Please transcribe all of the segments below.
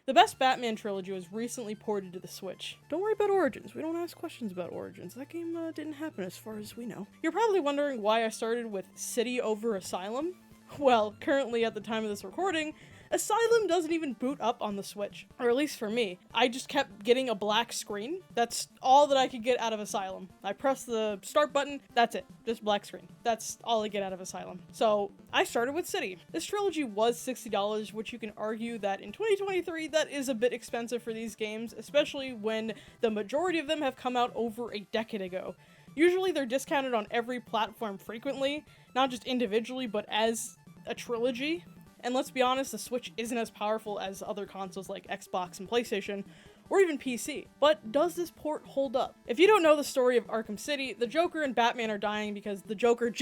The best Batman trilogy was recently ported to the Switch. Don't worry about Origins, we don't ask questions about Origins. That game didn't happen as far as we know. You're probably wondering why I started with City over Asylum. Well, currently at the time of this recording, Asylum doesn't even boot up on the Switch, or at least for me. I just kept getting a black screen. That's all that I could get out of Asylum. I press the start button, that's it, just black screen. That's all I get out of Asylum. So I started with City. This trilogy was $60, which you can argue that in 2023, that is a bit expensive for these games, especially when the majority of them have come out over a decade ago. Usually they're discounted on every platform frequently, not just individually, but as a trilogy. And let's be honest, the Switch isn't as powerful as other consoles like Xbox and PlayStation, or even PC. But does this port hold up? If you don't know the story of Arkham City, the Joker and Batman are dying because the Joker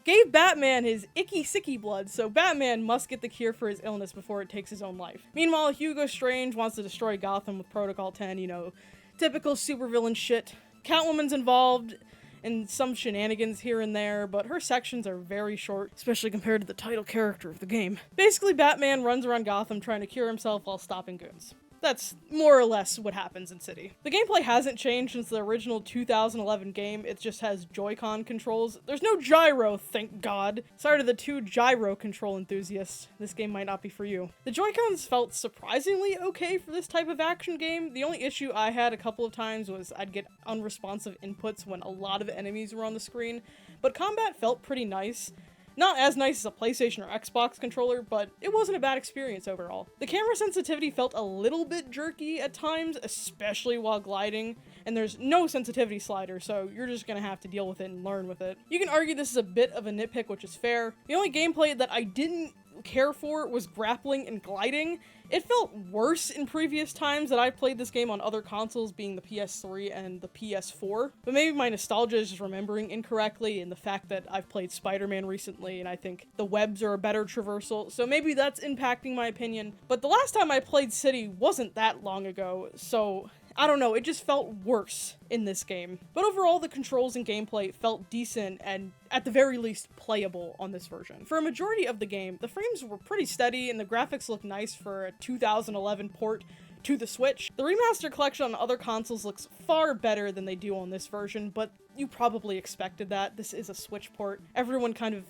gave Batman his icky sicky blood, so Batman must get the cure for his illness before it takes his own life. Meanwhile, Hugo Strange wants to destroy Gotham with Protocol 10, you know, typical supervillain shit. Catwoman's involved and some shenanigans here and there, but her sections are very short, especially compared to the title character of the game. Basically, Batman runs around Gotham trying to cure himself while stopping goons. That's more or less what happens in City. The gameplay hasn't changed since the original 2011 game, it just has Joy-Con controls. There's no gyro, thank God. Sorry to the 2 gyro control enthusiasts, this game might not be for you. The Joy-Cons felt surprisingly okay for this type of action game. The only issue I had a couple of times was I'd get unresponsive inputs when a lot of enemies were on the screen, but combat felt pretty nice. Not as nice as a PlayStation or Xbox controller, but it wasn't a bad experience overall. The camera sensitivity felt a little bit jerky at times, especially while gliding, and there's no sensitivity slider, so you're just gonna have to deal with it and learn with it. You can argue this is a bit of a nitpick, which is fair. The only gameplay that I didn't care for was grappling and gliding. It felt worse in previous times that I played this game on other consoles, being the PS3 and the PS4, but maybe my nostalgia is just remembering incorrectly, and the fact that I've played Spider-Man recently and I think the webs are a better traversal, so maybe that's impacting my opinion. But the last time I played City wasn't that long ago, so I don't know, it just felt worse in this game. But overall, the controls and gameplay felt decent and, at the very least, playable on this version. For a majority of the game, the frames were pretty steady and the graphics looked nice for a 2011 port to the Switch. The remaster collection on other consoles looks far better than they do on this version, but you probably expected that. This is a Switch port. Everyone kind of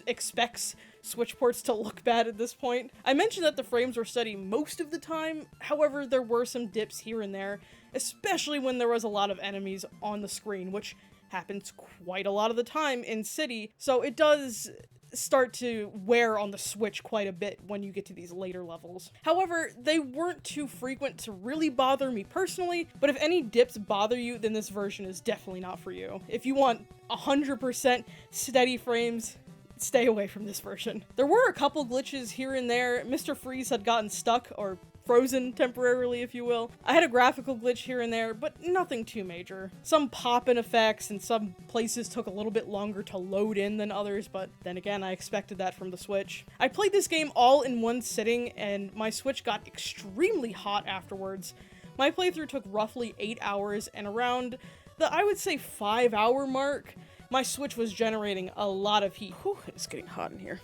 expects Switch ports to look bad at this point. I mentioned that the frames were steady most of the time, however, there were some dips here and there, especially when there was a lot of enemies on the screen, which happens quite a lot of the time in City, so it does start to wear on the Switch quite a bit when you get to these later levels. However, they weren't too frequent to really bother me personally, but if any dips bother you, then this version is definitely not for you. If you want 100% steady frames, stay away from this version. There were a couple glitches here and there. Mr. Freeze had gotten stuck, or frozen temporarily, if you will. I had a graphical glitch here and there, but nothing too major. Some pop-in effects and some places took a little bit longer to load in than others, but then again, I expected that from the Switch. I played this game all in one sitting, and my Switch got extremely hot afterwards. My playthrough took roughly 8 hours, and around the, I would say, 5-hour mark, my Switch was generating a lot of heat. Whew, it's getting hot in here.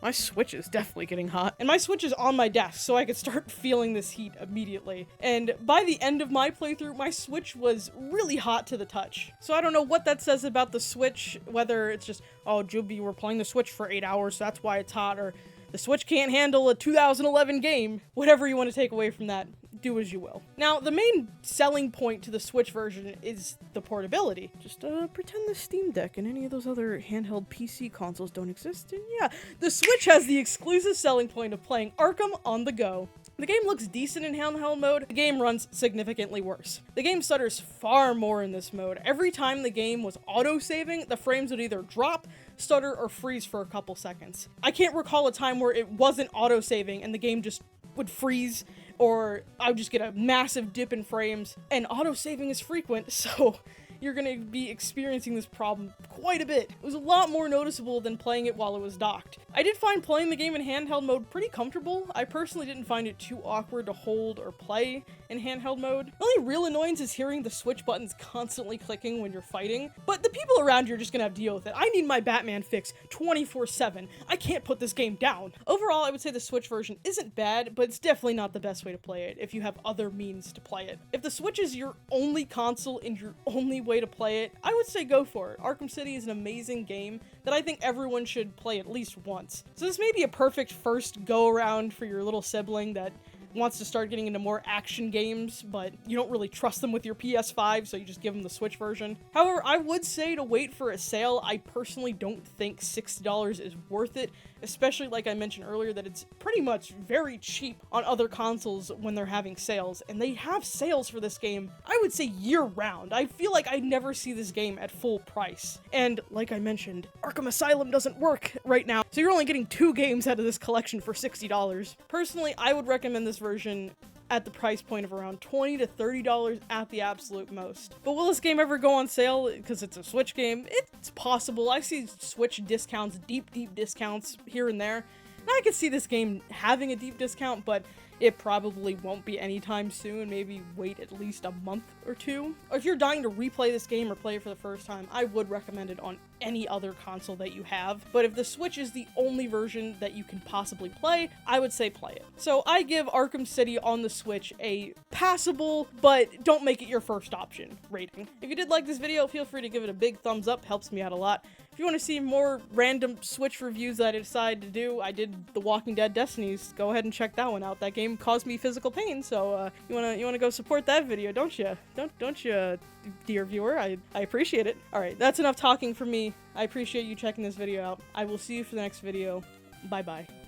My Switch is definitely getting hot. And my Switch is on my desk, so I could start feeling this heat immediately. And by the end of my playthrough, my Switch was really hot to the touch. So I don't know what that says about the Switch, whether it's just, oh, Juby, we're playing the Switch for 8 hours, so that's why it's hot, or the Switch can't handle a 2011 game. Whatever you want to take away from that, do as you will. Now, the main selling point to the Switch version is the portability. Just pretend the Steam Deck and any of those other handheld PC consoles don't exist, and yeah, the Switch has the exclusive selling point of playing Arkham on the go. The game looks decent in handheld mode, the game runs significantly worse. The game stutters far more in this mode. Every time the game was auto-saving, the frames would either drop, stutter, or freeze for a couple seconds. I can't recall a time where it wasn't auto-saving and the game just would freeze, or I would just get a massive dip in frames, and auto-saving is frequent, so you're gonna be experiencing this problem quite a bit. It was a lot more noticeable than playing it while it was docked. I did find playing the game in handheld mode pretty comfortable. I personally didn't find it too awkward to hold or play in handheld mode. The only real annoyance is hearing the switch buttons constantly clicking when you're fighting, but the people around you are just gonna have to deal with it. I need my Batman fix 24/7. I can't put this game down. Overall, I would say the Switch version isn't bad, but it's definitely not the best way to play it if you have other means to play it. If the Switch is your only console and your only way to play it, I would say go for it. Arkham City is an amazing game that I think everyone should play at least once. So this may be a perfect first go-around for your little sibling that wants to start getting into more action games, but you don't really trust them with your PS5, so you just give them the Switch version. However, I would say to wait for a sale. I personally don't think $60 is worth it, especially like I mentioned earlier that it's pretty much very cheap on other consoles when they're having sales, and they have sales for this game, I would say year-round. I feel like I never see this game at full price. And like I mentioned, Arkham Asylum doesn't work right now, so you're only getting 2 games out of this collection for $60. Personally, I would recommend this version at the price point of around $20 to $30 at the absolute most. But will this game ever go on sale because it's a Switch game? It's possible. I see Switch discounts, deep discounts here and there. And I could see this game having a deep discount, but it probably won't be anytime soon. Maybe wait at least a month or two. Or if you're dying to replay this game or play it for the first time, I would recommend it on any other console that you have. But if the Switch is the only version that you can possibly play, I would say play it. So I give Arkham City on the Switch a passable, but don't make it your first option rating. If you did like this video, feel free to give it a big thumbs up, helps me out a lot. If you want to see more random Switch reviews that I decided to do, I did The Walking Dead Destinies. Go ahead and check that one out. That game caused me physical pain, so you wanna go support that video, don't you? Don't you, dear viewer? I appreciate it. All right, that's enough talking from me. I appreciate you checking this video out. I will see you for the next video. Bye bye.